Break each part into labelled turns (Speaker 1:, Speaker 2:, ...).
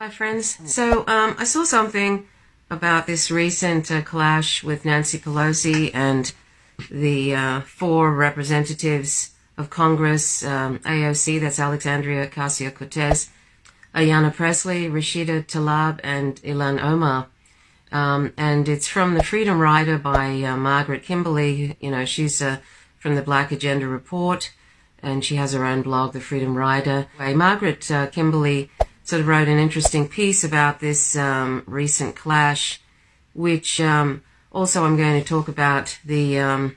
Speaker 1: Hi friends. So I saw something about this recent clash with Nancy Pelosi and the four representatives of Congress, AOC, that's Alexandria Ocasio-Cortez, Ayanna Pressley, Rashida Tlaib, and Ilhan Omar. And it's from the Freedom Rider by Margaret Kimberly. You know, she's from the Black Agenda Report, and she has her own blog, The Freedom Rider. Margaret Kimberly sort of wrote an interesting piece about this recent clash, which also I'm going to talk about. The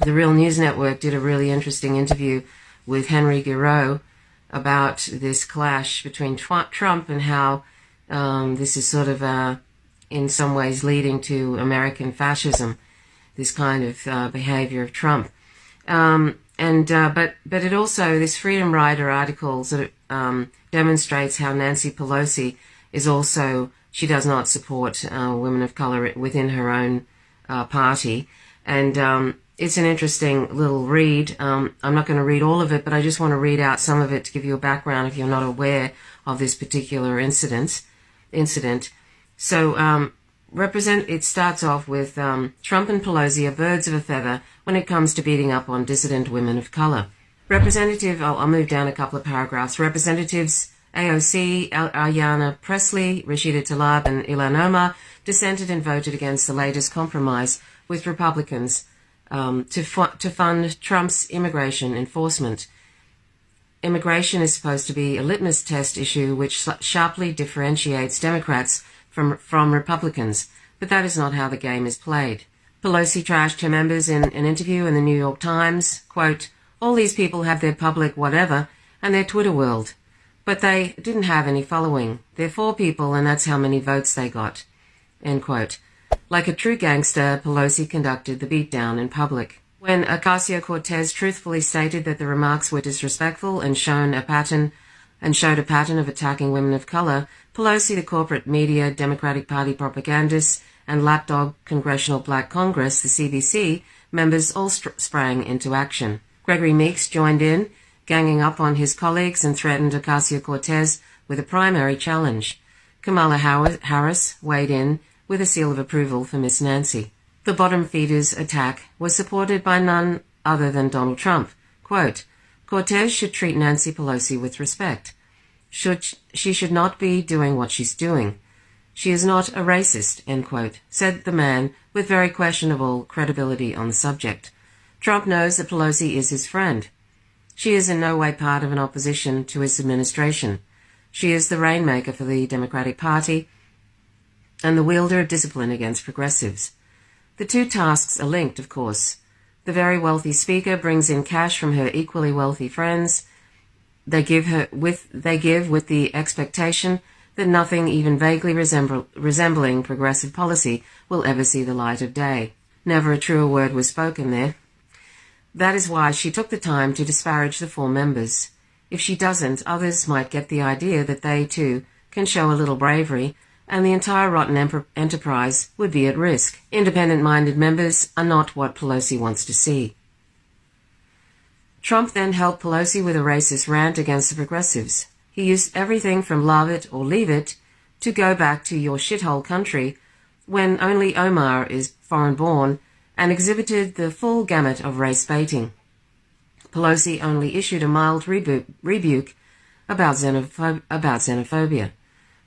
Speaker 1: Real News Network did a really interesting interview with Henry Giroux about this clash between Trump and how this is sort of in some ways leading to American fascism, this kind of behavior of Trump. But it also, this Freedom Rider article sort of demonstrates how Nancy Pelosi is also, she does not support women of color within her own party. And it's an interesting little read. I'm not going to read all of it, but I just want to read out some of it to give you a background if you're not aware of this particular incident. So it starts off with Trump and Pelosi are birds of a feather when it comes to beating up on dissident women of color. I'll move down a couple of paragraphs. Representatives AOC, Ayanna Pressley, Rashida Tlaib, and Ilhan Omar dissented and voted against the latest compromise with Republicans to fund Trump's immigration enforcement. Immigration is supposed to be a litmus test issue which sharply differentiates Democrats from Republicans, but that is not how the game is played. Pelosi trashed her members in an interview in the New York Times, quote, "All these people have their public whatever and their Twitter world, but they didn't have any following. They're 4 people and that's how many votes they got," end quote. Like a true gangster, Pelosi conducted the beatdown in public. When Ocasio-Cortez truthfully stated that the remarks were disrespectful and showed a pattern of attacking women of color, Pelosi, the corporate media, Democratic Party propagandists, and lapdog Congressional Black Congress, the CBC, members all sprang into action. Gregory Meeks joined in, ganging up on his colleagues and threatened Ocasio-Cortez with a primary challenge. Kamala Harris weighed in with a seal of approval for Miss Nancy. The bottom feeder's attack was supported by none other than Donald Trump. Quote, "Cortez should treat Nancy Pelosi with respect. She should not be doing what she's doing. She is not a racist," end quote, said the man with very questionable credibility on the subject. Trump knows that Pelosi is his friend. She is in no way part of an opposition to his administration. She is the rainmaker for the Democratic Party and the wielder of discipline against progressives. The two tasks are linked, of course. The very wealthy speaker brings in cash from her equally wealthy friends. They give with the expectation that nothing even vaguely resembling progressive policy will ever see the light of day. Never a truer word was spoken there. That is why she took the time to disparage the 4 members. If she doesn't, others might get the idea that they, too, can show a little bravery, and the entire rotten enterprise would be at risk. Independent-minded members are not what Pelosi wants to see. Trump then helped Pelosi with a racist rant against the progressives. He used everything from love it or leave it to go back to your shithole country when only Omar is foreign-born, and exhibited the full gamut of race baiting. Pelosi only issued a mild rebuke about xenophobia.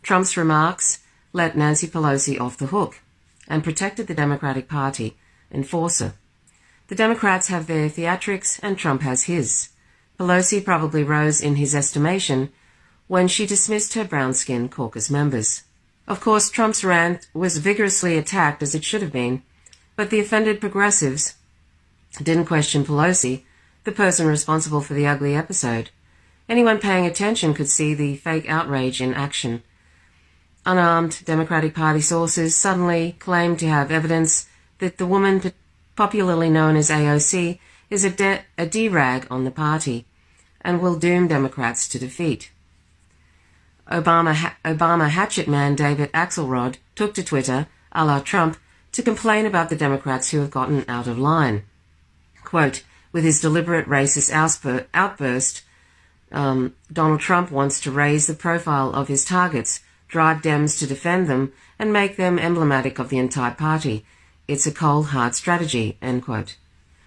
Speaker 1: Trump's remarks let Nancy Pelosi off the hook and protected the Democratic Party enforcer. The Democrats have their theatrics and Trump has his. Pelosi probably rose in his estimation when she dismissed her brown-skinned caucus members. Of course, Trump's rant was vigorously attacked, as it should have been, but the offended progressives didn't question Pelosi, the person responsible for the ugly episode. Anyone paying attention could see the fake outrage in action. Unarmed Democratic Party sources suddenly claimed to have evidence that the woman popularly known as AOC is a D-rag on the party and will doom Democrats to defeat. Obama hatchet man David Axelrod took to Twitter, a la Trump, to complain about the Democrats who have gotten out of line. Quote, "With his deliberate racist outburst, Donald Trump wants to raise the profile of his targets, drive Dems to defend them, and make them emblematic of the entire party. It's a cold, hard strategy, end quote.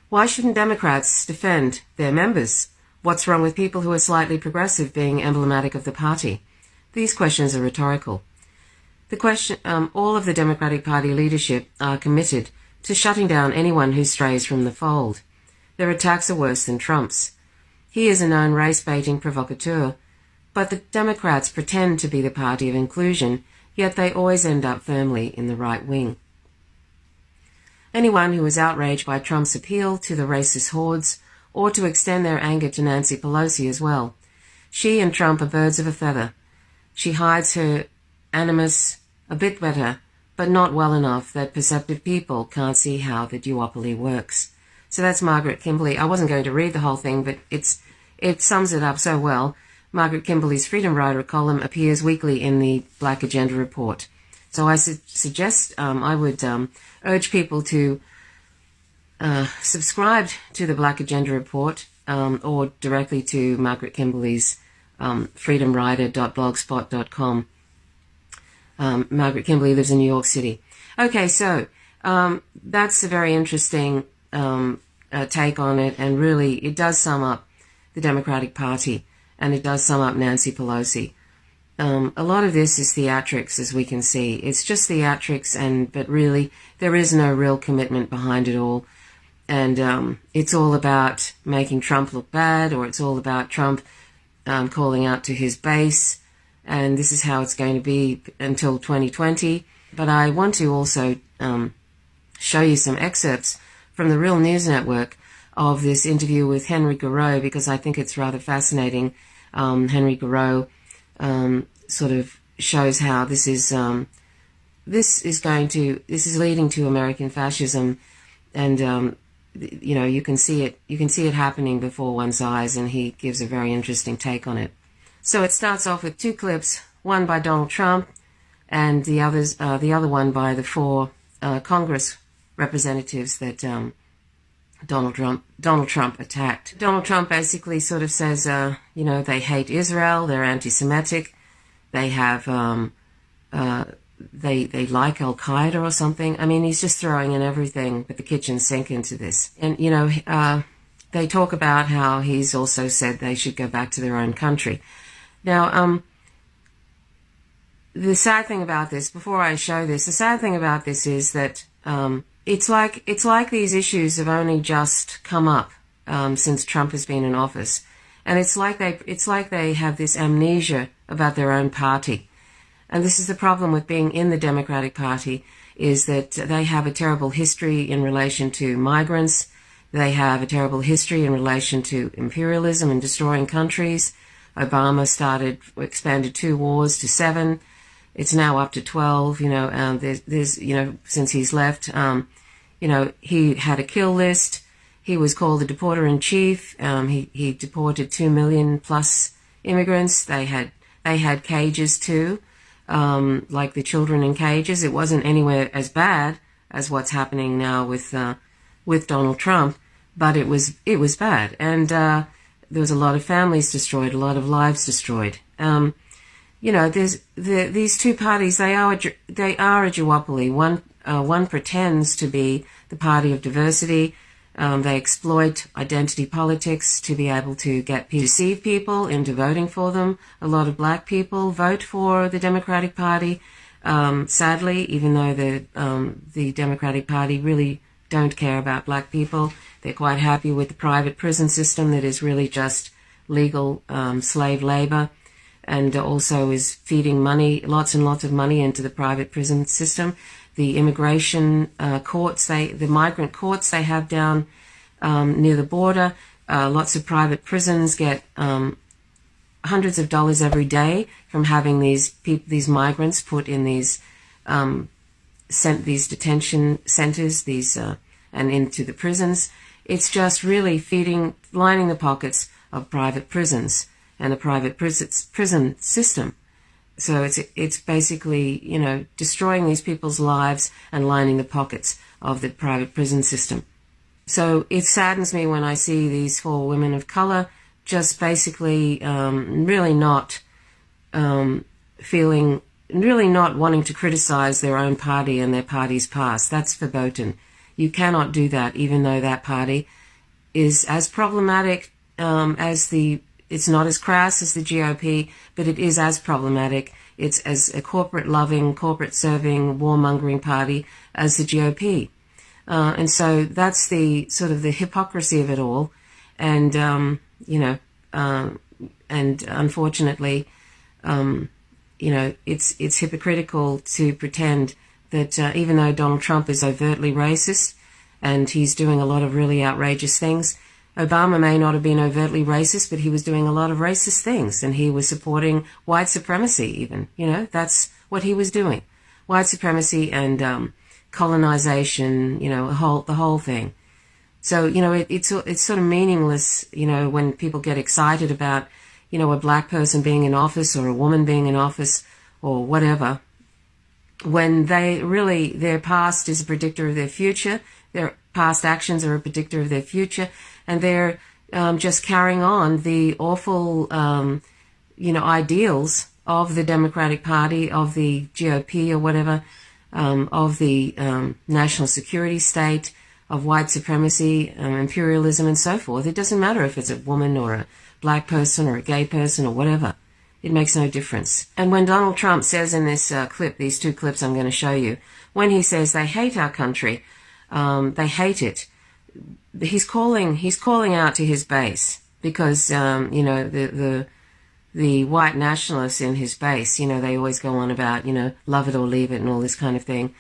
Speaker 1: Why shouldn't Democrats defend their members? What's wrong with people who are slightly progressive being emblematic of the party? These questions are rhetorical. All of the Democratic Party leadership are committed to shutting down anyone who strays from the fold. Their attacks are worse than Trump's. He is a known race-baiting provocateur, but the Democrats pretend to be the party of inclusion, yet they always end up firmly in the right wing. Anyone who is outraged by Trump's appeal to the racist hordes ought to extend their anger to Nancy Pelosi as well. She and Trump are birds of a feather. She hides her animus a bit better, but not well enough that perceptive people can't see how the duopoly works. So that's Margaret Kimberly. I wasn't going to read the whole thing, but it sums it up so well. Margaret Kimberly's Freedom Rider column appears weekly in the Black Agenda Report. So I suggest, I would urge people to subscribe to the Black Agenda Report or directly to Margaret Kimberly's freedomrider.blogspot.com. Margaret Kimberly lives in New York City. Okay, so that's a very interesting take on it, and really it does sum up the Democratic Party, and it does sum up Nancy Pelosi. A lot of this is theatrics, as we can see. It's just theatrics, but really there is no real commitment behind it all. And it's all about making Trump look bad, or it's all about Trump calling out to his base. And this is how it's going to be until 2020. But I want to also show you some excerpts from the Real News Network of this interview with Henry Garreau, because I think it's rather fascinating. Henry Garreau sort of shows how this is leading to American fascism, and you can see it happening before one's eyes, and he gives a very interesting take on it. So it starts off with two clips, one by Donald Trump, and the other one by the four Congress representatives that Donald Trump attacked. Donald Trump basically sort of says, they hate Israel, they're anti-Semitic, they have, they like Al-Qaeda or something. I mean, he's just throwing in everything but the kitchen sink into this. And, they talk about how he's also said they should go back to their own country. Now, the sad thing about this, before I show this, the sad thing about this is that it's like these issues have only just come up since Trump has been in office, and it's like they have this amnesia about their own party. And this is the problem with being in the Democratic Party, is that they have a terrible history in relation to migrants. They have a terrible history in relation to imperialism and destroying countries. Obama expanded 2 wars to 7. It's now up to 12, there's since he's left, he had a kill list. He was called the deporter-in-chief. He deported 2 million plus immigrants. They had cages too, like the children in cages. It wasn't anywhere as bad as what's happening now with Donald Trump, but it was bad. And, there was a lot of families destroyed, a lot of lives destroyed. There's these two parties. They are a duopoly. One pretends to be the party of diversity. They exploit identity politics to be able to deceive people into voting for them. A lot of black people vote for the Democratic Party. Sadly, even though the Democratic Party really don't care about black people, they're quite happy with the private prison system that is really just legal slave labor, and also is feeding lots and lots of money into the private prison system. The immigration courts, the migrant courts they have down near the border, lots of private prisons get hundreds of dollars every day from having these migrants put in these detention centers, and into the prisons. It's just really lining the pockets of private prisons and the private prison system. So it's basically, destroying these people's lives and lining the pockets of the private prison system. So it saddens me when I see these 4 women of color just basically really not feeling really not wanting to criticize their own party and their party's past. That's verboten. You cannot do that, even though that party is as problematic it's not as crass as the GOP, but it is as problematic. It's as a corporate-loving, corporate-serving, warmongering party as the GOP. And so that's the sort of the hypocrisy of it all. And, and unfortunately, it's hypocritical to pretend that even though Donald Trump is overtly racist and he's doing a lot of really outrageous things, Obama may not have been overtly racist, but he was doing a lot of racist things, and he was supporting white supremacy even. That's what he was doing. White supremacy and colonization, the whole thing. So, it's sort of meaningless, when people get excited about, a black person being in office or a woman being in office or whatever, when their past is a predictor of their future, their past actions are a predictor of their future, and they're just carrying on the awful, ideals of the Democratic Party, of the GOP or whatever, of the national security state, of white supremacy, imperialism, and so forth. It doesn't matter if it's a woman or a black person or a gay person or whatever. It makes no difference. And when Donald Trump says in this clip, these two clips I'm going to show you, when he says they hate our country, they hate it, he's calling out to his base because, the white nationalists in his base, they always go on about, love it or leave it and all this kind of thing.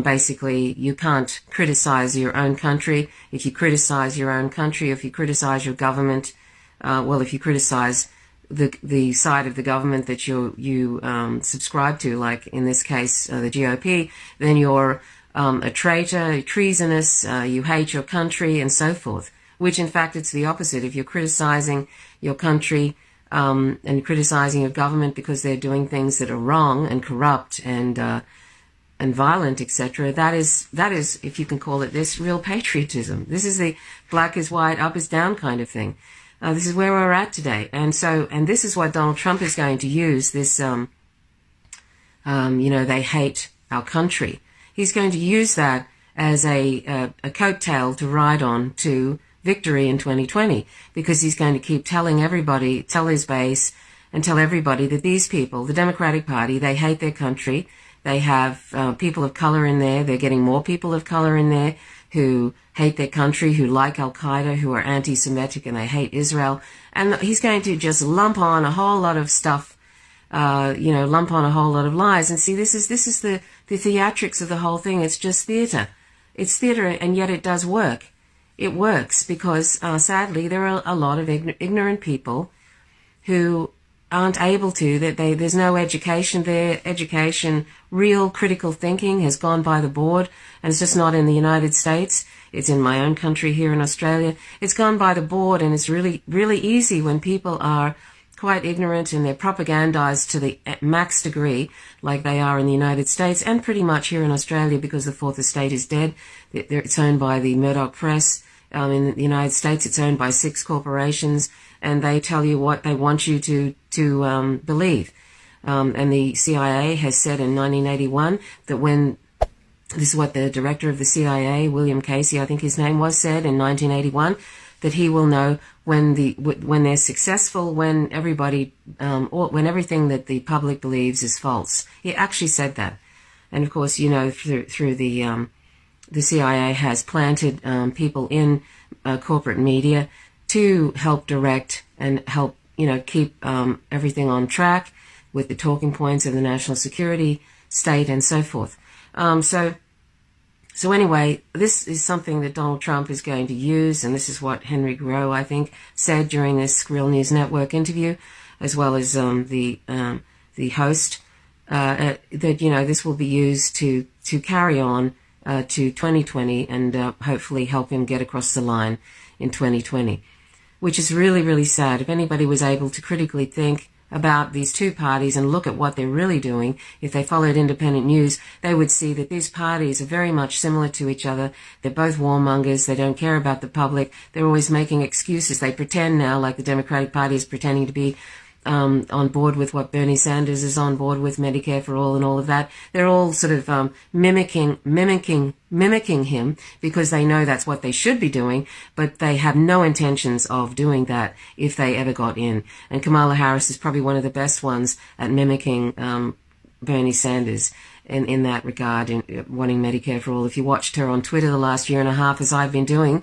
Speaker 1: Basically, you can't criticize your own country. If you criticize your own country, if you criticize your government, if you criticize the side of the government that you subscribe to, like in this case, the GOP, then you're a traitor, treasonous, you hate your country, and so forth. Which, in fact, it's the opposite. If you're criticizing your country and criticizing your government because they're doing things that are wrong and corrupt and violent, etc., that is, if you can call it this, real patriotism. This is the black is white, up is down kind of thing. This is where we're at today. And this is what Donald Trump is going to use, this, they hate our country. He's going to use that as a coattail to ride on to victory in 2020, because he's going to keep tell his base and tell everybody that these people, the Democratic Party, they hate their country. They have people of color in there. They're getting more people of color in there who hate their country, who like Al-Qaeda, who are anti-Semitic, and they hate Israel. And he's going to just lump on a whole lot of stuff, lump on a whole lot of lies. And see, this is the theatrics of the whole thing. It's just theater. It's theater, and yet it does work. It works because, sadly, there are a lot of ignorant people who aren't able to, there's no education there. Education, real critical thinking has gone by the board, and it's just not in the United States. It's in my own country here in Australia. It's gone by the board, and it's really, really easy when people are quite ignorant and they're propagandized to the max degree, like they are in the United States and pretty much here in Australia, because the Fourth Estate is dead. It's owned by the Murdoch Press. In the United States, it's owned by 6 corporations, and they tell you what they want you to believe. And the CIA has said in 1981 that this is what the director of the CIA, William Casey, I think his name was, said in 1981, that he will know when they're successful, when everybody, when everything that the public believes is false. He actually said that. And of course, through the CIA has planted people in corporate media to help direct and help, keep everything on track with the talking points of the national security state and so forth. So anyway, this is something that Donald Trump is going to use, and this is what Henry Gros, I think, said during this Real News Network interview, as well as the host, that this will be used to carry on to 2020 and hopefully help him get across the line in 2020, which is really, really sad. If anybody was able to critically think about these two parties and look at what they're really doing, if they followed independent news, they would see that these parties are very much similar to each other. They're both warmongers. They don't care about the public. They're always making excuses. They pretend now, like the Democratic Party is pretending to be on board with what Bernie Sanders is on board with, Medicare for all and all of that. They're all sort of mimicking him because they know that's what they should be doing, but they have no intentions of doing that if they ever got in. And Kamala Harris is probably one of the best ones at mimicking Bernie Sanders in that regard, in wanting Medicare for all. If you watched her on Twitter the last year and a half, as I've been doing,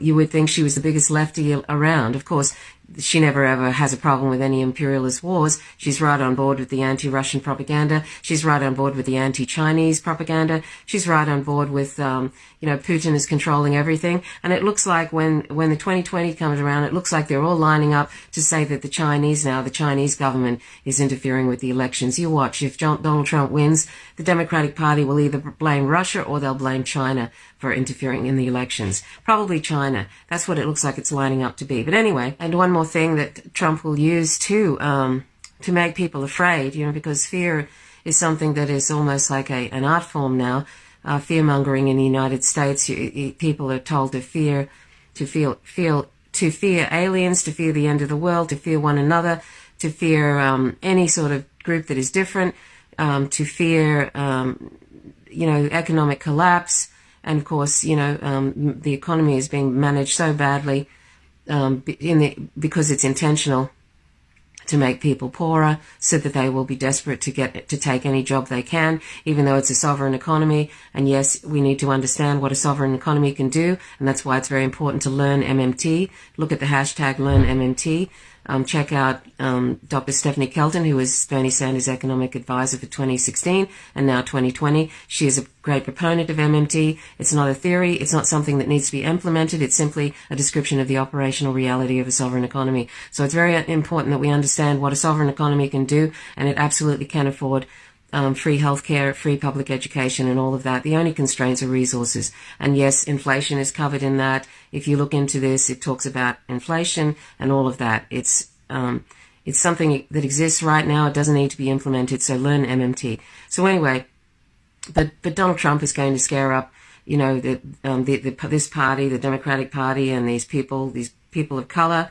Speaker 1: you would think she was the biggest lefty around. Of course, she never ever has a problem with any imperialist wars. She's right on board with the anti-Russian propaganda. She's right on board with the anti-Chinese propaganda. She's right on board with, Putin is controlling everything. And it looks like when the 2020 comes around, it looks like they're all lining up to say that the Chinese government is interfering with the elections. You watch, if Donald Trump wins, the Democratic Party will either blame Russia or they'll blame China for interfering in the elections. Probably China. That's what it looks like it's lining up to be. But anyway, and one more thing that Trump will use to make people afraid, because fear is something that is almost like an art form now. Fear-mongering in the United States, people are told to fear aliens, to fear the end of the world, to fear one another, to fear any sort of group that is different, to fear economic collapse. And of course, the economy is being managed so badly because it's intentional to make people poorer so that they will be desperate to take any job they can, even though it's a sovereign economy. And yes, we need to understand what a sovereign economy can do, and that's why it's very important to learn MMT. Look at the hashtag Learn MMT. Check out Dr. Stephanie Kelton, who was Bernie Sanders' economic advisor for 2016 and now 2020. She is a great proponent of MMT. It's not a theory. It's not something that needs to be implemented. It's simply a description of the operational reality of a sovereign economy. So it's very important that we understand what a sovereign economy can do, and it absolutely can afford free healthcare, free public education, and all of that. The only constraints are resources. And yes, inflation is covered in that. If you look into this, it talks about inflation and all of that. It's something that exists right now. It doesn't need to be implemented. So learn MMT. So anyway, but Donald Trump is going to scare up, this party, the Democratic Party, and these people of color.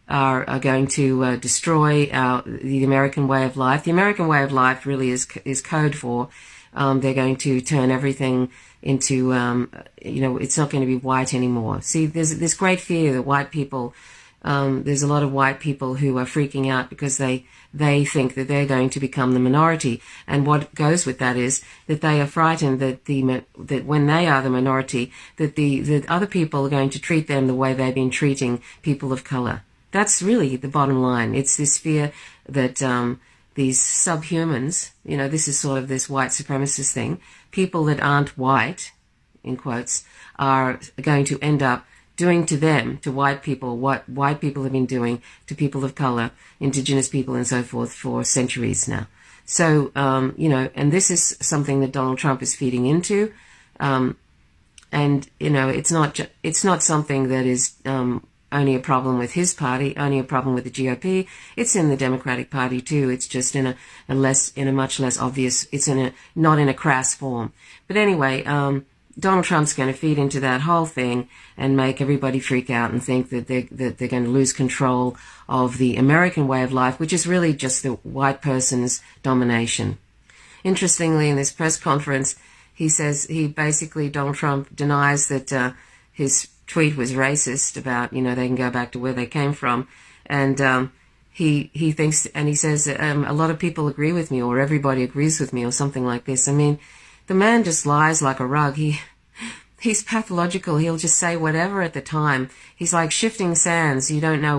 Speaker 1: Are going to destroy the American way of life. The American way of life really is code for they're going to turn everything into, it's not going to be white anymore. See, there's this great fear that white people, there's a lot of white people who are freaking out because they think that they're going to become the minority. And what goes with that is that they are frightened that when they are the minority, that other people are going to treat them the way they've been treating people of color. That's really the bottom line. It's this fear that these subhumans, this is sort of this white supremacist thing, people that aren't white, in quotes, are going to end up doing to them, to white people, what white people have been doing to people of color, indigenous people and so forth for centuries now. So, and this is something that Donald Trump is feeding into. It's not something that is only a problem with his party, only a problem with the GOP. It's in the Democratic Party too. It's just in a much less obvious, not in a crass form. But anyway, Donald Trump's going to feed into that whole thing and make everybody freak out and think that they're going to lose control of the American way of life, which is really just the white person's domination. Interestingly, in this press conference, Donald Trump denies that his tweet was racist about, they can go back to where they came from. And he thinks, and he says, a lot of people agree with me, or everybody agrees with me, or something like this. I mean, the man just lies like a rug. He's pathological. He'll just say whatever at the time. He's like shifting sands. You don't know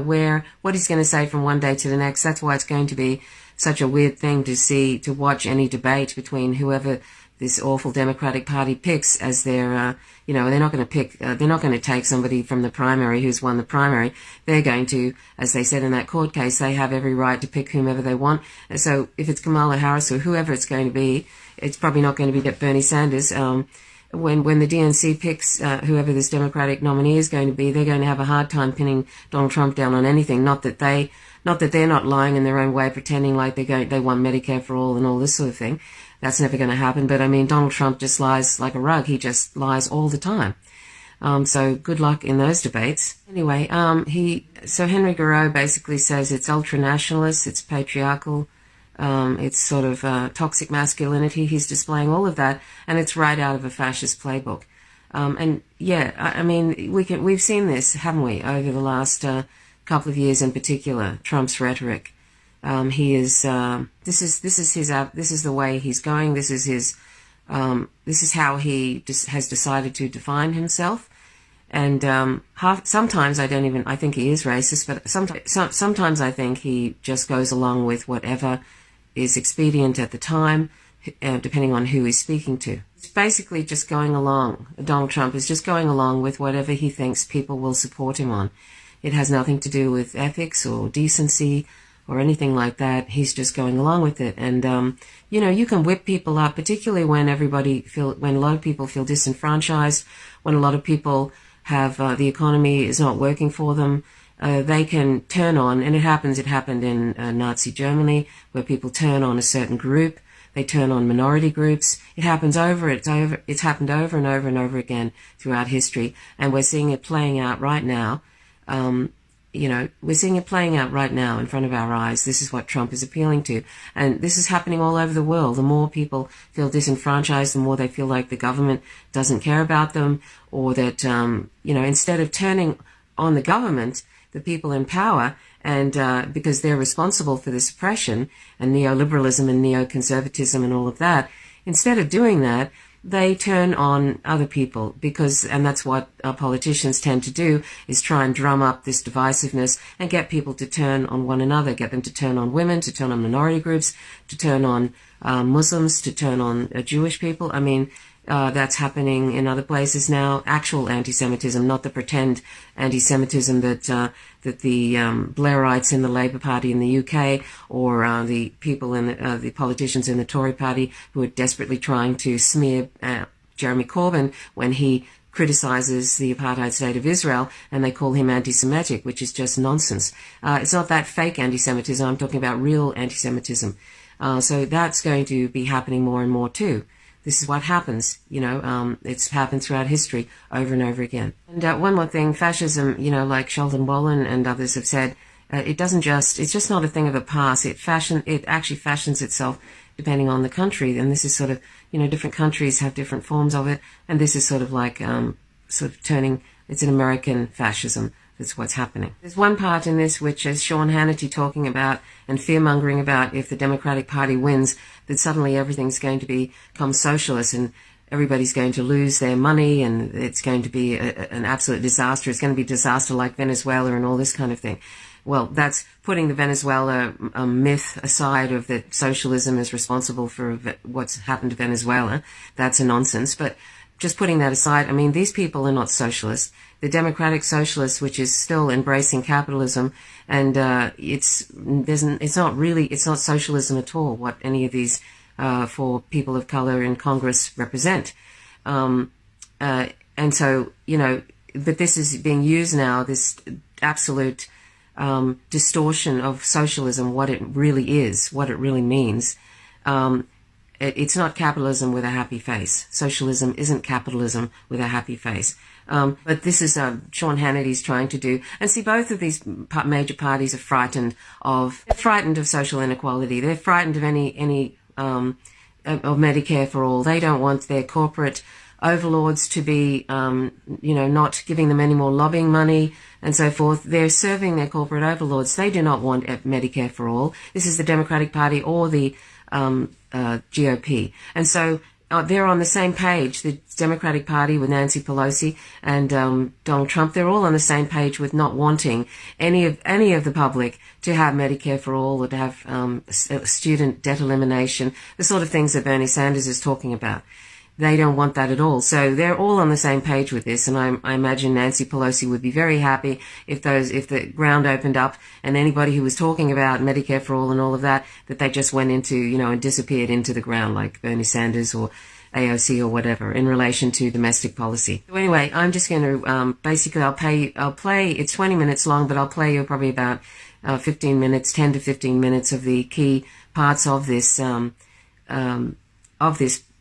Speaker 1: what he's going to say from one day to the next. That's why it's going to be such a weird thing to watch any debate between whoever this awful Democratic Party picks as their, they're not going to take somebody from the primary who's won the primary. They're going to, as they said in that court case, they have every right to pick whomever they want. And so if it's Kamala Harris or whoever it's going to be, it's probably not going to be Bernie Sanders. When the DNC picks whoever this Democratic nominee is going to be, they're going to have a hard time pinning Donald Trump down on anything. Not that they're not lying in their own way, pretending like they want Medicare for all and all this sort of thing. That's never going to happen. But I mean, Donald Trump just lies like a rug. He just lies all the time. So good luck in those debates. Anyway, so Henry Garreau basically says it's ultra-nationalist, it's patriarchal, it's sort of toxic masculinity. He's displaying all of that, and it's right out of a fascist playbook. And yeah, I mean, we've seen this, haven't we, over the last couple of years in particular. Trump's rhetoric. He is. This is the way he's going. This is how he has decided to define himself. And sometimes I think he is racist, but sometimes I think he just goes along with whatever is expedient at the time, depending on who he's speaking to. It's basically just going along. Donald Trump is just going along with whatever he thinks people will support him on. It has nothing to do with ethics or decency or anything like that. He's just going along with it. And, you can whip people up, particularly when when a lot of people feel disenfranchised, when a lot of people have, the economy is not working for them. They can turn on, and it happened in Nazi Germany, where people turn on a certain group. They turn on minority groups. It's happened over and over and over again throughout history. And we're seeing it playing out right now. We're seeing it playing out right now in front of our eyes. This is what Trump is appealing to. And this is happening all over the world. The more people feel disenfranchised, the more they feel like the government doesn't care about them, or that, instead of turning on the government, the people in power, and because they're responsible for this oppression and neoliberalism and neoconservatism and all of that, instead of doing that, they turn on other people, and that's what politicians tend to do, is try and drum up this divisiveness and get people to turn on one another, get them to turn on women, to turn on minority groups, to turn on Muslims, to turn on Jewish people. I mean, that's happening in other places now. Actual anti-Semitism, not the pretend anti-Semitism that the Blairites in the Labour Party in the UK, or the people in the politicians in the Tory Party who are desperately trying to smear Jeremy Corbyn when he criticizes the apartheid state of Israel, and they call him anti-Semitic, which is just nonsense. It's not that fake anti-Semitism. I'm talking about real anti-Semitism. So that's going to be happening more and more too. This is what happens, it's happened throughout history over and over again. And one more thing, fascism, like Sheldon Wallen and others have said, it's just not a thing of the past. It actually fashions itself depending on the country. And this is sort of, different countries have different forms of it. And this is sort of like, it's an American fascism. That's what's happening. There's one part in this which is Sean Hannity talking about and fear-mongering about if the Democratic Party wins, that suddenly everything's going to become socialist and everybody's going to lose their money and it's going to be an absolute disaster. It's going to be a disaster like Venezuela and all this kind of thing. Well, that's putting the Venezuela myth aside of that socialism is responsible for what's happened to Venezuela. That's a nonsense. But just putting that aside, I mean, these people are not socialists. The democratic socialists, which is still embracing capitalism, and it's not socialism at all, what any of these for people of color in Congress represent. And so, but this is being used now, this absolute distortion of socialism, what it really is, what it really means. It's not capitalism with a happy face. Socialism isn't capitalism with a happy face. But this is Sean Hannity's trying to do. And see, both of these major parties are frightened of social inequality. They're frightened of any of Medicare for all. They don't want their corporate overlords to be, not giving them any more lobbying money and so forth. They're serving their corporate overlords. They do not want Medicare for all. This is the Democratic Party or the GOP. And so they're on the same page. The Democratic Party with Nancy Pelosi and Donald Trump, they're all on the same page with not wanting any of the public to have Medicare for all or to have student debt elimination, the sort of things that Bernie Sanders is talking about. They don't want that at all. So they're all on the same page with this. And I imagine Nancy Pelosi would be very happy if the ground opened up and anybody who was talking about Medicare for all and all of that they just went into, and disappeared into the ground like Bernie Sanders or AOC or whatever in relation to domestic policy. So anyway, I'm just going to, basically I'll play, it's 20 minutes long, but I'll play you probably about 15 minutes, 10 to 15 minutes of the key parts of this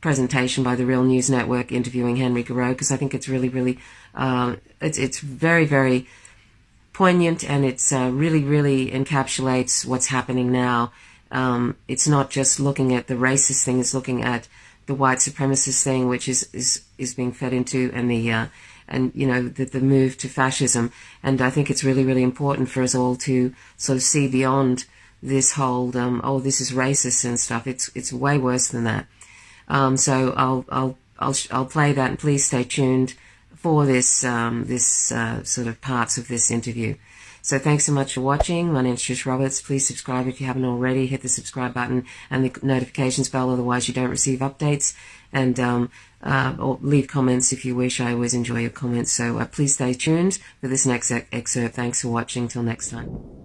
Speaker 1: presentation by the Real News Network interviewing Henry Garreau, because I think it's really, it's very, very poignant, and it's really encapsulates what's happening now. It's not just looking at the racist thing; it's looking at the white supremacist thing, which is being fed into, and the move to fascism. And I think it's really important for us all to sort of see beyond this whole this is racist and stuff. It's way worse than that. So I'll play that, and please stay tuned for this sort of parts of this interview. So thanks so much for watching. My name's Trish Roberts. Please subscribe if you haven't already. Hit the subscribe button and the notifications bell, otherwise you don't receive updates. And or leave comments if you wish. I always enjoy your comments. So please stay tuned for this next excerpt. Thanks for watching. Till next time.